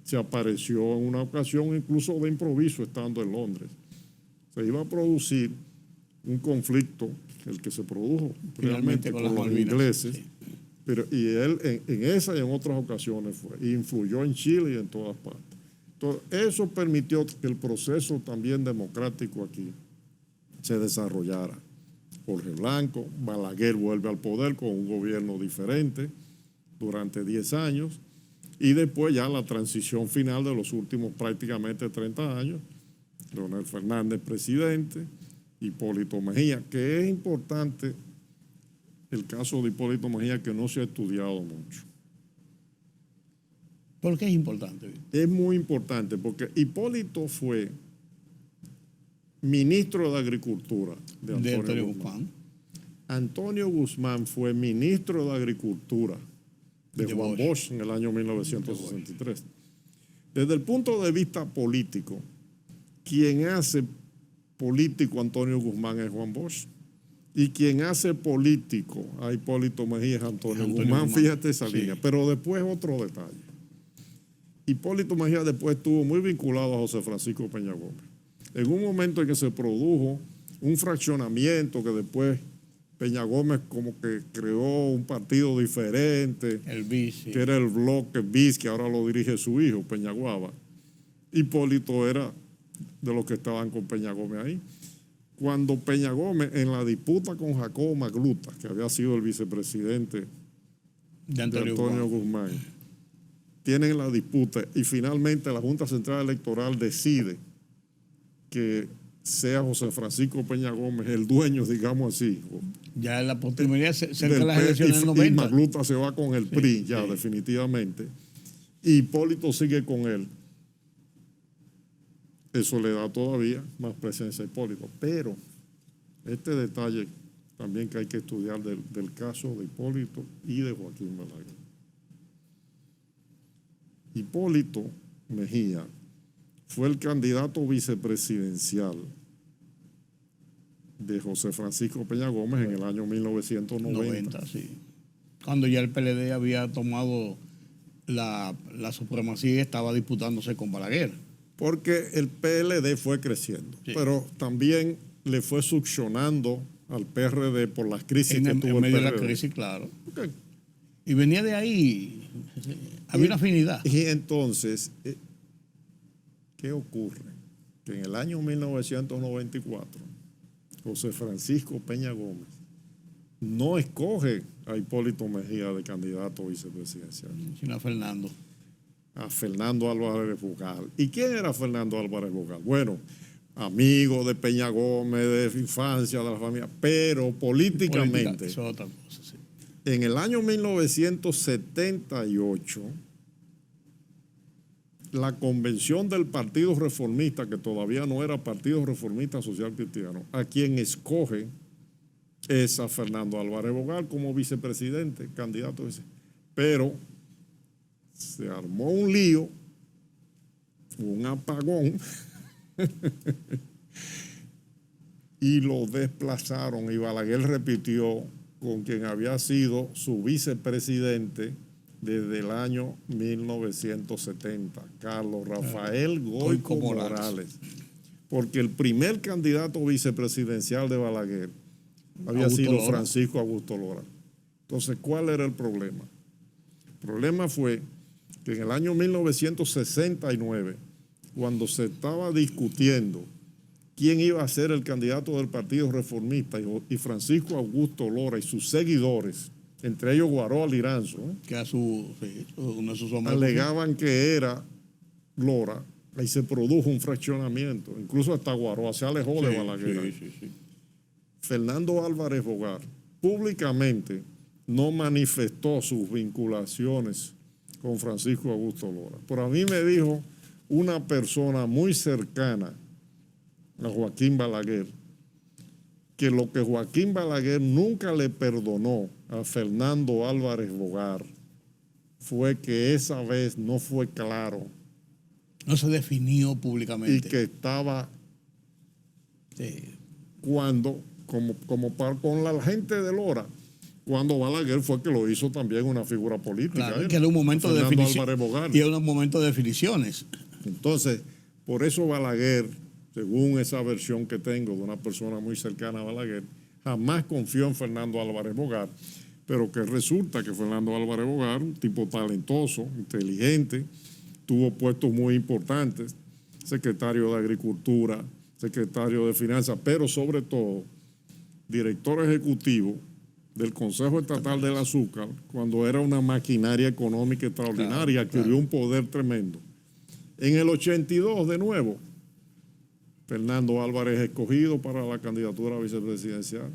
Se apareció en una ocasión incluso de improviso estando en Londres. Se iba a producir un conflicto, el que se produjo realmente con los ingleses, sí. Pero, y él en esa y en otras ocasiones fue, y influyó en Chile y en todas partes. Entonces, eso permitió que el proceso también democrático aquí se desarrollara. Jorge Blanco, Balaguer vuelve al poder con un gobierno diferente durante 10 años, y después ya la transición final de los últimos prácticamente 30 años, Leonel Fernández presidente, Hipólito Mejía, que es importante el caso de Hipólito Mejía, que no se ha estudiado mucho. ¿Por qué es importante? Es muy importante porque Hipólito fue ministro de Agricultura de Antonio Guzmán. Antonio Guzmán fue ministro de Agricultura de Juan Bosch en el año 1963. Desde el punto de vista político, quien hace político a Antonio Guzmán es Juan Bosch. Y quien hace político a Hipólito Mejía es Antonio Guzmán. Fíjate esa línea. Pero después otro detalle. Hipólito Mejía después estuvo muy vinculado a José Francisco Peña Gómez. En un momento en que se produjo un fraccionamiento, que después Peña Gómez como que creó un partido diferente, el BIS, sí, que era el bloque BIS, que ahora lo dirige su hijo, Peña Guava. Hipólito era de los que estaban con Peña Gómez ahí. Cuando Peña Gómez, en la disputa con Jacobo Magluta, que había sido el vicepresidente de Antonio Guzmán, tienen la disputa y finalmente la Junta Central Electoral decide que sea José Francisco Peña Gómez el dueño, digamos así. Ya en la posterioridad, cerca de las elecciones del 90. Y Magluta se va con el PRI, ya definitivamente. Y Hipólito sigue con él. Eso le da todavía más presencia a Hipólito. Pero este detalle también que hay que estudiar del caso de Hipólito y de Joaquín Balaguer. Hipólito Mejía fue el candidato vicepresidencial de José Francisco Peña Gómez en el año 1990. Sí. Cuando ya el PLD había tomado la supremacía y estaba disputándose con Balaguer. Porque el PLD fue creciendo, sí, pero también le fue succionando al PRD por las crisis que tuvo el PRD. En medio de la crisis, claro. Okay. Y venía de ahí, había una afinidad. Y entonces, ¿qué ocurre? Que en el año 1994, José Francisco Peña Gómez no escoge a Hipólito Mejía de candidato vicepresidencial, sino a Fernando. A Fernando Álvarez Bogal. ¿Y quién era Fernando Álvarez Bogal? Bueno, amigo de Peña Gómez, de infancia, de la familia, pero políticamente, eso es otra cosa, sí. En el año 1978, la convención del Partido Reformista, que todavía no era Partido Reformista Social Cristiano, a quien escoge es a Fernando Álvarez Bogal como vicepresidente, candidato ese. Pero se armó un lío, un apagón, y lo desplazaron, y Balaguer repitió con quien había sido su vicepresidente desde el año 1970, Carlos Rafael Goico Morales, porque el primer candidato vicepresidencial de Balaguer había sido Francisco Augusto Lora. Entonces, ¿cuál era el problema? El problema fue que en el año 1969, cuando se estaba discutiendo quién iba a ser el candidato del Partido Reformista, y Francisco Augusto Lora y sus seguidores, entre ellos Guaroa Liranzo, que a uno de sus hombres alegaban que era Lora, ahí se produjo un fraccionamiento, incluso hasta Guaroa se alejó de Balaguer. Sí. Fernando Álvarez Bogal públicamente no manifestó sus vinculaciones con Francisco Augusto Lora. Pero a mí me dijo una persona muy cercana a Joaquín Balaguer que lo que Joaquín Balaguer nunca le perdonó a Fernando Álvarez Bogal fue que esa vez no fue claro No se definió y públicamente. que estaba Sí. cuando, con la gente de Lora, cuando Balaguer fue que lo hizo también una figura política. Claro, que era un momento de Fernando definición. Álvarez Bogar. Y era un momento de definiciones. Entonces, por eso Balaguer, según esa versión que tengo de una persona muy cercana a Balaguer, jamás confió en Fernando Álvarez Bogar, pero que resulta que Fernando Álvarez Bogar, un tipo talentoso, inteligente, tuvo puestos muy importantes, secretario de Agricultura, secretario de Finanzas, pero sobre todo director ejecutivo del Consejo Estatal del Azúcar, cuando era una maquinaria económica extraordinaria, adquirió un poder tremendo. En el 82, de nuevo, Fernando Álvarez escogido para la candidatura vicepresidencial.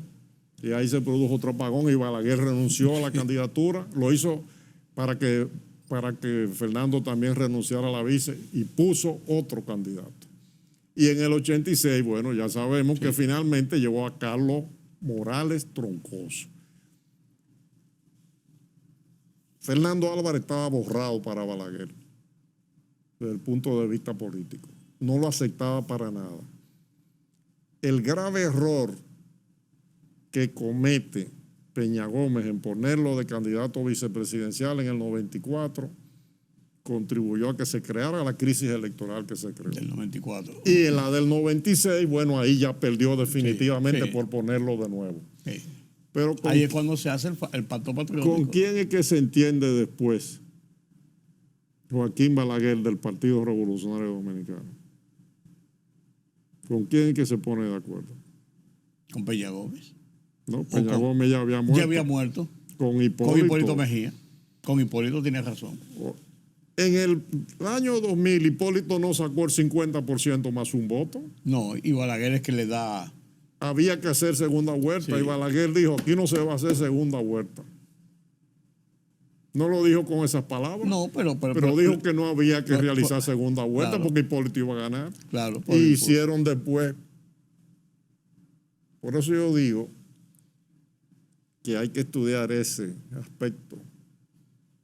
Y ahí se produjo otro apagón y Balaguer renunció a la candidatura. Lo hizo para que Fernando también renunciara a la vice y puso otro candidato. Y en el 86, bueno, ya sabemos que finalmente llevó a Carlos Morales Troncoso. Fernando Álvarez estaba borrado para Balaguer desde el punto de vista político. No lo aceptaba para nada. El grave error que comete Peña Gómez en ponerlo de candidato vicepresidencial en el 94 contribuyó a que se creara la crisis electoral que se creó. Del 94. Y en la del 96, bueno, ahí ya perdió definitivamente Sí. por ponerlo de nuevo. Sí. Pero Ahí es cuando se hace el pacto patriótico. ¿con quién es que se entiende después Joaquín Balaguer del Partido Revolucionario Dominicano? ¿Con quién es que se pone de acuerdo? Con Peña Gómez. No, Peña Gómez ya había muerto. Ya había muerto. Con Hipólito. Con Hipólito Mejía. Con Hipólito tiene razón. En el año 2000, Hipólito no sacó el 50% más un voto. No, y Balaguer es que le da. Había que hacer segunda vuelta Sí. y Balaguer dijo, aquí no se va a hacer segunda vuelta. No lo dijo con esas palabras, No, pero dijo que no había que pero- realizar segunda vuelta claro. porque Hipólito iba a ganar. Claro. Y hicieron después. Por eso yo digo que hay que estudiar ese aspecto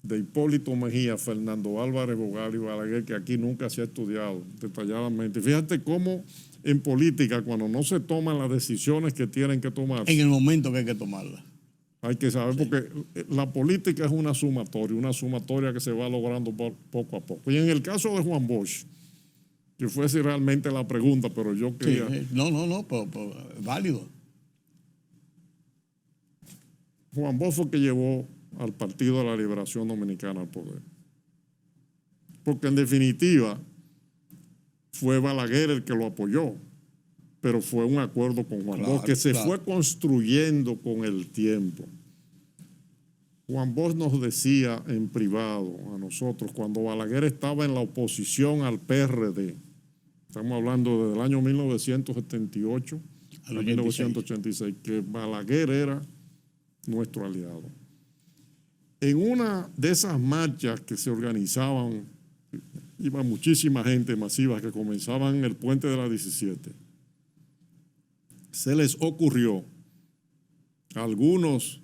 de Hipólito Mejía, Fernando Álvarez Bogar y Balaguer, que aquí nunca se ha estudiado detalladamente. Fíjate cómo en política, cuando no se toman las decisiones que tienen que tomarse, en el momento que hay que tomarla. hay que saber, porque la política es una sumatoria que se va logrando poco a poco. Y en el caso de Juan Bosch, que fue si realmente la pregunta, pero yo Sí, quería... no, pero válido. Juan Bosch fue que llevó al Partido de la Liberación Dominicana al poder. Porque en definitiva fue Balaguer el que lo apoyó, pero fue un acuerdo con Juan Bosch que se fue construyendo con el tiempo. Juan Bosch nos decía en privado a nosotros, cuando Balaguer estaba en la oposición al PRD, estamos hablando desde el año 1978 a 1986, que Balaguer era nuestro aliado. En una de esas marchas que se organizaban, iba muchísima gente masiva que comenzaban en el puente de la 17, se les ocurrió a algunos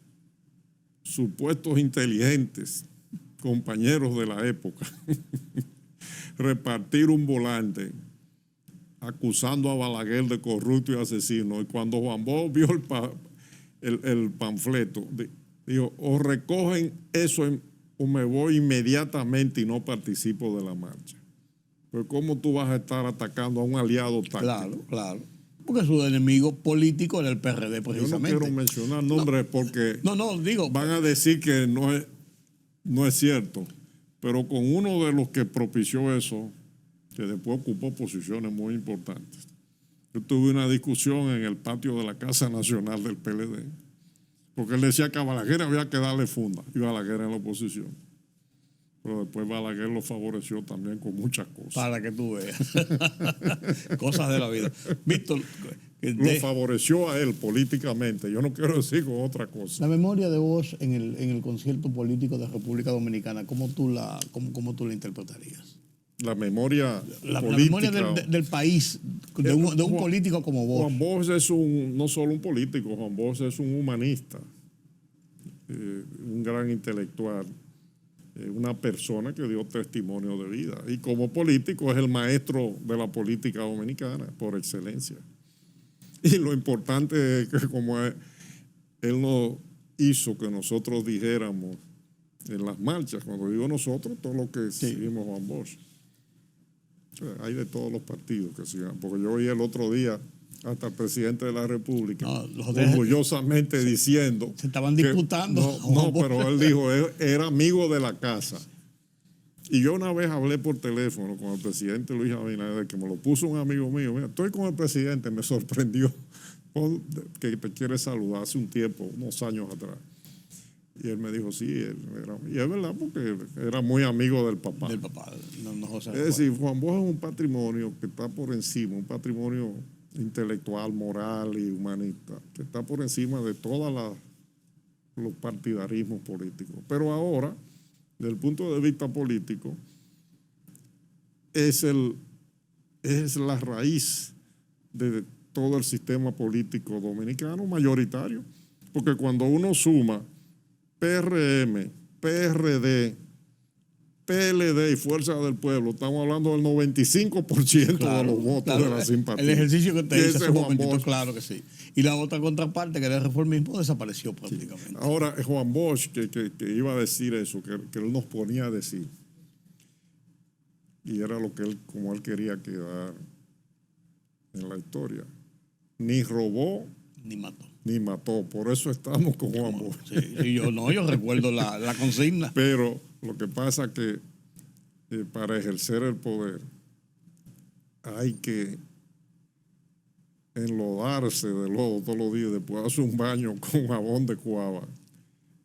supuestos inteligentes, compañeros de la época, repartir un volante acusando a Balaguer de corrupto y asesino. Y cuando Juan Bosch vio el panfleto, dijo, o recogen eso o me voy inmediatamente y no participo de la marcha. Pero ¿cómo tú vas a estar atacando a un aliado táctico? Claro. Porque su enemigo político era el PRD, Yo no precisamente. quiero mencionar nombres porque digo, van a decir que no es cierto. Pero con uno de los que propició eso, que después ocupó posiciones muy importantes, yo tuve una discusión en el patio de la Casa Nacional del PLD, porque él decía que a Balaguer había que darle funda, y Balaguer en la oposición. Pero después Balaguer lo favoreció también con muchas cosas. para que tú veas. Cosas de la vida. Víctor, Lo favoreció a él políticamente. Yo no quiero decir con otra cosa. la memoria de vos en el concierto político de República Dominicana, ¿cómo tú la interpretarías? La memoria La política. memoria del país, de un político como vos. Juan Bosch es no solo un político, Juan Bosch es un humanista, un gran intelectual, una persona que dio testimonio de vida. Y como político es el maestro de la política dominicana, por excelencia. Y lo importante es que como él no hizo que nosotros dijéramos en las marchas, cuando digo nosotros, todo lo que seguimos Juan Bosch. O sea, hay de todos los partidos que sigan. Porque yo oí el otro día hasta el presidente de la República orgullosamente diciendo... Se estaban disputando. No, pero él dijo, era amigo de la casa. Y yo una vez hablé por teléfono con el presidente Luis Abinader, que me lo puso un amigo mío. Mira, estoy con el presidente, me sorprendió que te quiere saludar hace un tiempo, unos años atrás. Y él me dijo, sí, y es verdad, porque era muy amigo del papá. Del papá, no José. Es decir, Juan Bosch es un patrimonio que está por encima, un patrimonio intelectual, moral y humanista, que está por encima de todos los partidarismos políticos. Pero ahora, desde el punto de vista político, es la raíz de todo el sistema político dominicano mayoritario, porque cuando uno suma PRM, PRD, PLD y Fuerza del Pueblo, estamos hablando del 95% de los votos de la simpatía. El ejercicio que te hice hace un momentito, Bosch, claro que sí. Y la otra contraparte, que era el reformismo, desapareció prácticamente. Sí. Ahora, Juan Bosch, que iba a decir eso, que él nos ponía a decir, y era lo que como él quería quedar en la historia, ni robó, ni mató. Por eso estamos con Juan Bosch. Sí, yo recuerdo la consigna. Pero lo que pasa es que para ejercer el poder hay que enlodarse de lodo todos los días, después hace un baño con jabón de cuava.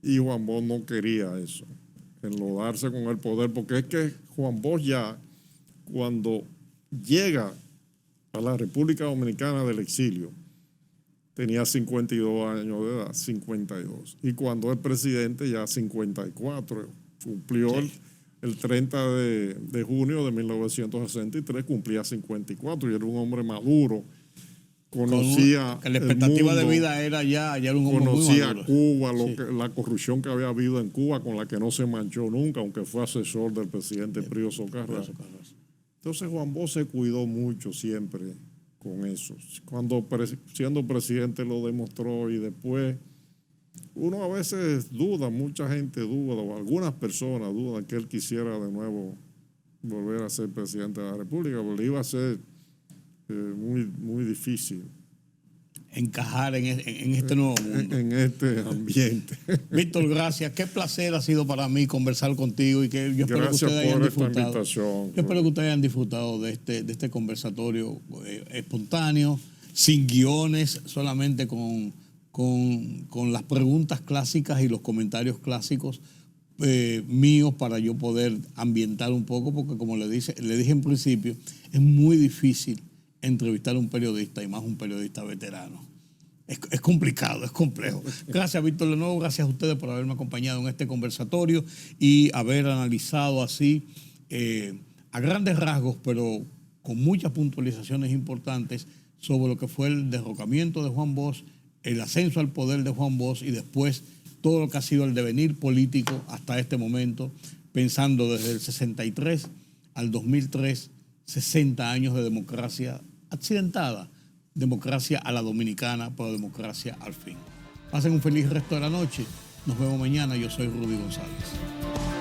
Y Juan Bosch no quería eso, enlodarse con el poder, porque es que Juan Bosch ya, cuando llega a la República Dominicana del exilio, tenía 52 años de edad, 52. Y cuando es presidente ya 54. Cumplió el 30 de junio de 1963, cumplía 54 y era un hombre maduro. Conocía que la expectativa de vida era ya era un hombre muy maduro. Conocía Cuba, la corrupción que había habido en Cuba, con la que no se manchó nunca, aunque fue asesor del presidente Pío Socarrás. Entonces Juan Bosch se cuidó mucho siempre con eso. Cuando siendo presidente lo demostró, y después uno a veces duda, mucha gente duda, o algunas personas dudan que él quisiera de nuevo volver a ser presidente de la República, porque iba a ser muy, muy difícil encajar en este nuevo mundo. En este ambiente. Víctor, gracias. Qué placer ha sido para mí conversar contigo, y que yo espero que ustedes hayan disfrutado. Yo espero que ustedes hayan disfrutado de este conversatorio espontáneo, sin guiones, solamente con las preguntas clásicas y los comentarios clásicos míos, para yo poder ambientar un poco, porque como le dije en principio, es muy difícil entrevistar a un periodista, y más un periodista veterano. Es complicado, es complejo. Gracias, Víctor, de nuevo. Gracias a ustedes por haberme acompañado en este conversatorio y haber analizado así, a grandes rasgos, pero con muchas puntualizaciones importantes, sobre lo que fue el derrocamiento de Juan Bosch, el ascenso al poder de Juan Bosch, y después todo lo que ha sido el devenir político hasta este momento, pensando desde el 63 al 2003, 60 años de democracia accidentada, democracia a la dominicana, pero democracia al fin. Pasen un feliz resto de la noche. Nos vemos mañana. Yo soy Rudy González.